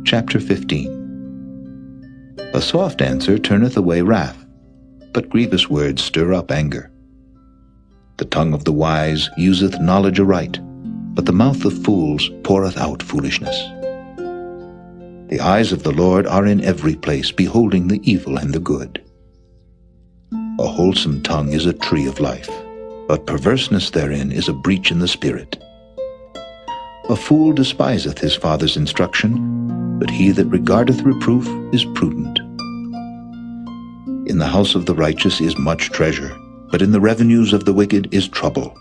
Chapter 15. A soft answer turneth away wrath, but grievous words stir up anger. The tongue of the wise useth knowledge aright, but the mouth of fools poureth out foolishness. The eyes of the Lord are in every place, beholding the evil and the good. A wholesome tongue is a tree of life, but perverseness therein is a breach in the spirit. A fool despiseth his father's instruction, but he that regardeth reproof is prudent. In the house of the righteous is much treasure, but in the revenues of the wicked is trouble.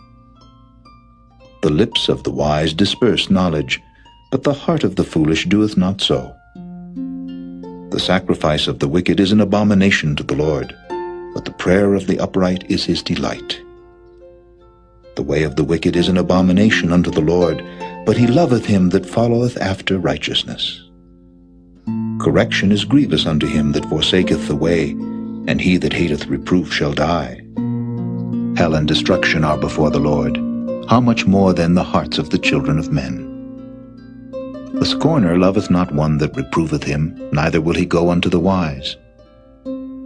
The lips of the wise disperse knowledge, but the heart of the foolish doeth not so. The sacrifice of the wicked is an abomination to the Lord, but the prayer of the upright is his delight. The way of the wicked is an abomination unto the Lord, but he loveth him that followeth after righteousness. Correction is grievous unto him that forsaketh the way, and he that hateth reproof shall die. Hell and destruction are before the Lord. How much more than the hearts of the children of men? The scorner loveth not one that reproveth him, neither will he go unto the wise.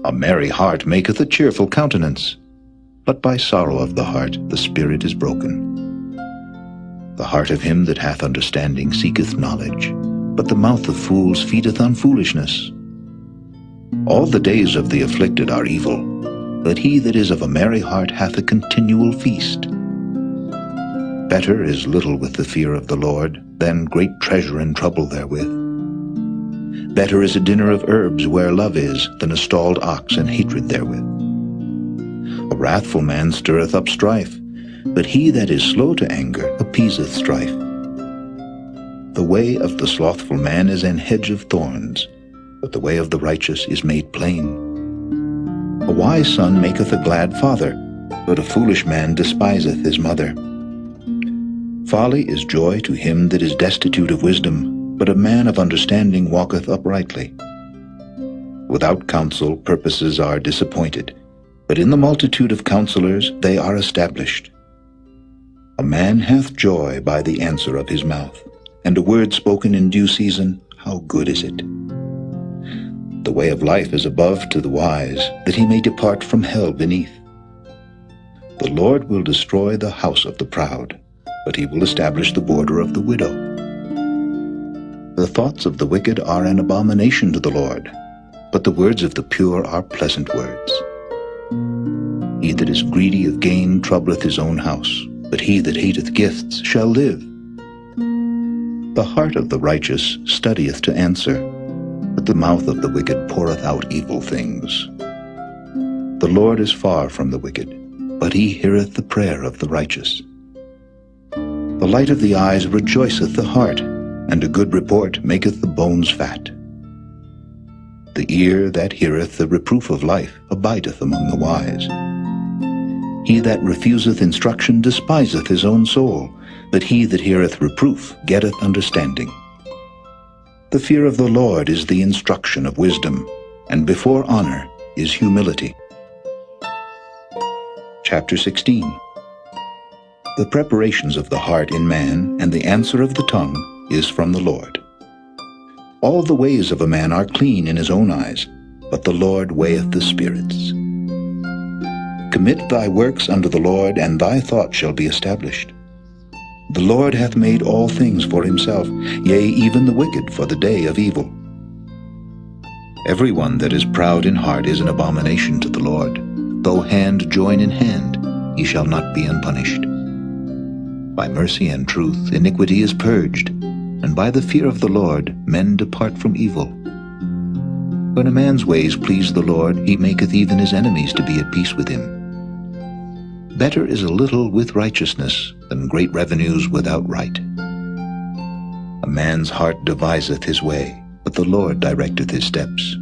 A merry heart maketh a cheerful countenance, but by sorrow of the heart the spirit is broken. The heart of him that hath understanding seeketh knowledge, but the mouth of fools feedeth on foolishness. All the days of the afflicted are evil, but he that is of a merry heart hath a continual feast. Better is little with the fear of the Lord than great treasure and trouble therewith. Better is a dinner of herbs where love is than a stalled ox and hatred therewith. A wrathful man stirreth up strife, but he that is slow to anger appeaseth strife. The way of the slothful man is an hedge of thorns, but the way of the righteous is made plain. A wise son maketh a glad father, but a foolish man despiseth his mother. Folly is joy to him that is destitute of wisdom, but a man of understanding walketh uprightly. Without counsel purposes are disappointed, but in the multitude of counselors they are established. A man hath joy by the answer of his mouth, and a word spoken in due season, how good is it? The way of life is above to the wise, that he may depart from hell beneath. The Lord will destroy the house of the proud, but he will establish the border of the widow. The thoughts of the wicked are an abomination to the Lord, but the words of the pure are pleasant words. He that is greedy of gain troubleth his own house, but he that hateth gifts shall live. The heart of the righteous studieth to answer, but the mouth of the wicked poureth out evil things. The Lord is far from the wicked, but he heareth the prayer of the righteous. The light of the eyes rejoiceth the heart, and a good report maketh the bones fat. The ear that heareth the reproof of life abideth among the wise. He that refuseth instruction despiseth his own soul, but he that heareth reproof getteth understanding. The fear of the Lord is the instruction of wisdom, and before honor is humility. Chapter 16. The preparations of the heart in man, and the answer of the tongue, is from the Lord. All the ways of a man are clean in his own eyes, but the Lord weigheth the spirits. Commit thy works unto the Lord, and thy thought shall be established. The Lord hath made all things for himself, yea, even the wicked for the day of evil. Every one that is proud in heart is an abomination to the Lord. Though hand join in hand, he shall not be unpunished. By mercy and truth iniquity is purged, and by the fear of the Lord men depart from evil. When a man's ways please the Lord, he maketh even his enemies to be at peace with him. Better is a little with righteousness than great revenues without right. A man's heart deviseth his way, but the Lord directeth his steps.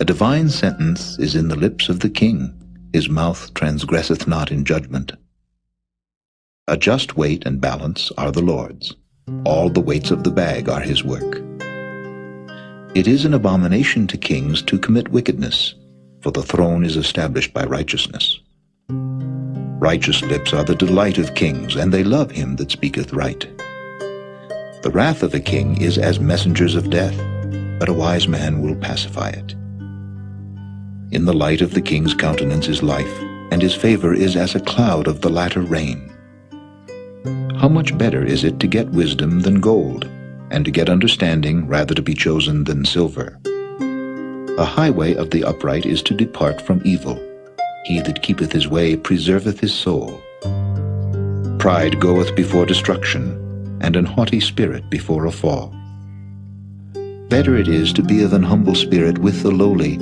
A divine sentence is in the lips of the king, his mouth transgresseth not in judgment. A just weight and balance are the Lord's. All the weights of the bag are his work. It is an abomination to kings to commit wickedness, for the throne is established by righteousness. Righteous lips are the delight of kings, and they love him that speaketh right. The wrath of a king is as messengers of death, but a wise man will pacify it. In the light of the king's countenance is life, and his favor is as a cloud of the latter rain. How much better is it to get wisdom than gold, and to get understanding rather to be chosen than silver? The highway of the upright is to depart from evil. He that keepeth his way preserveth his soul. Pride goeth before destruction, and an haughty spirit before a fall. Better it is to be of an humble spirit with the lowly,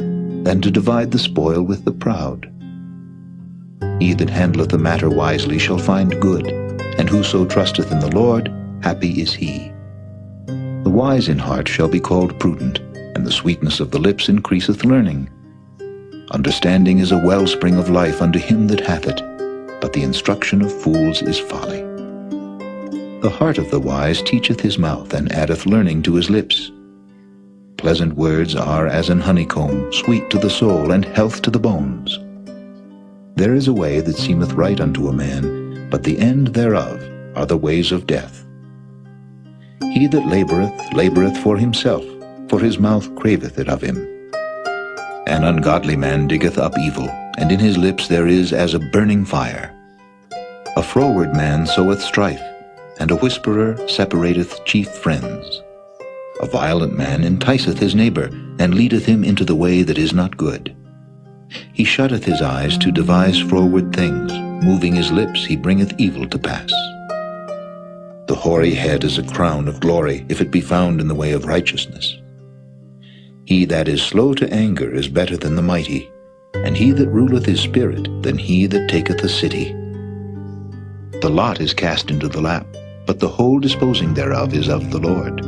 than to divide the spoil with the proud. He that handleth a matter wisely shall find good, and whoso trusteth in the Lord, happy is he. The wise in heart shall be called prudent, and the sweetness of the lips increaseth learning. Understanding is a wellspring of life unto him that hath it, but the instruction of fools is folly. The heart of the wise teacheth his mouth, and addeth learning to his lips. Pleasant words are as an honeycomb, sweet to the soul, and health to the bones. There is a way that seemeth right unto a man, but the end thereof are the ways of death. He that laboureth, laboureth for himself, for his mouth craveth it of him. An ungodly man diggeth up evil, and in his lips there is as a burning fire. A froward man soweth strife, and a whisperer separateth chief friends. A violent man enticeth his neighbor, and leadeth him into the way that is not good. He shutteth his eyes to devise froward things, moving his lips he bringeth evil to pass. The hoary head is a crown of glory, if it be found in the way of righteousness. He that is slow to anger is better than the mighty, and he that ruleth his spirit than he that taketh a city. The lot is cast into the lap, but the whole disposing thereof is of the Lord.